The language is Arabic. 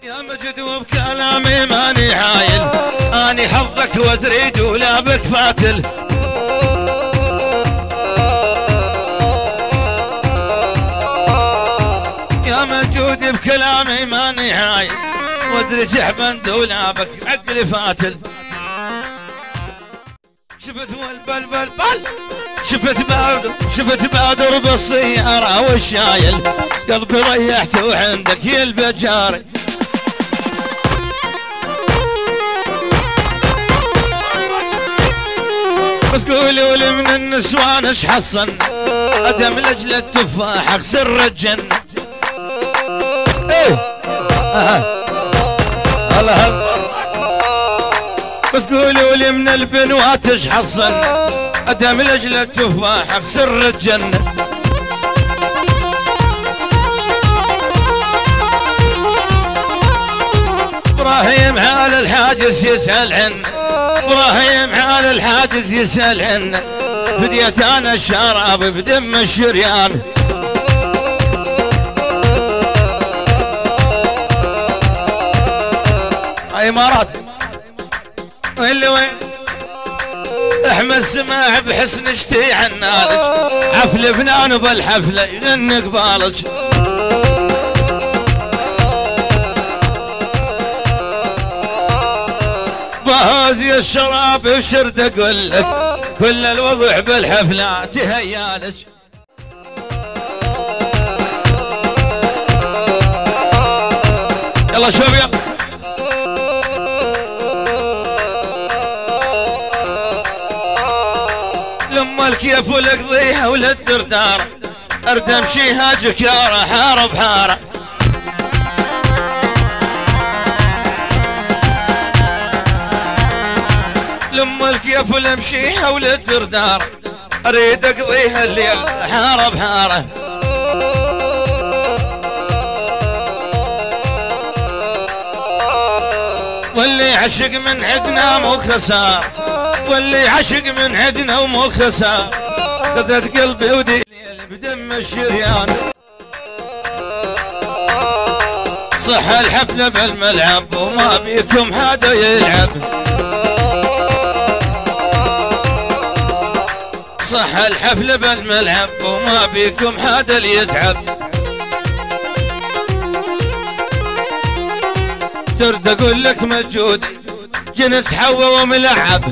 يا مجد وبكلامي ماني حايل، اني حظك وتريد ولا بك فاتل. يا مجود بكلامي ماني حايل، وادري تحبند ولا بك عقلي فاتل. شفت والبلبل بل شفت بادر بالسيارة والشايل، قلبي ريحت وعندك يا البجاري. بس قولوا من النسوان اش حصن، ادم لاجل التفاح سر الجنة. ايه الله. بس قولوا من البنوات اش حصن، ادم لاجل التفاح سر الجنة. ابراهيم على الحاجز يسأل عنه، ابراهيم على الحاجز يسأل عنه، فديت انا الشراب بدم الشريان. امارات اللي وين احمد سماع بحسن اشتي عنالج، عفل فنان بالحفله يغني قبالج. بهازي الشراب وشرد اقول لك، كل الوضع بالحفلات هيالج. يلا شوف يلا. لما الكيف والقضيها وللدردار، ارد امشيها جكاره حاره بحاره. لما الكيف والامشيها وللدردار، اريد اقضيها الليل حاره بحاره. واللي عشق من عدنا مو خسار، واللي عشق من عدنا ومو خسار، خذت قلبي ودي بدم الشريان. صح الحفلة بالملعب وما بيكم حدا يلعب، صح الحفلة بالملعب وما بيكم حدا يتعب. ترد اقول لك مجود جنس حوا وملعب،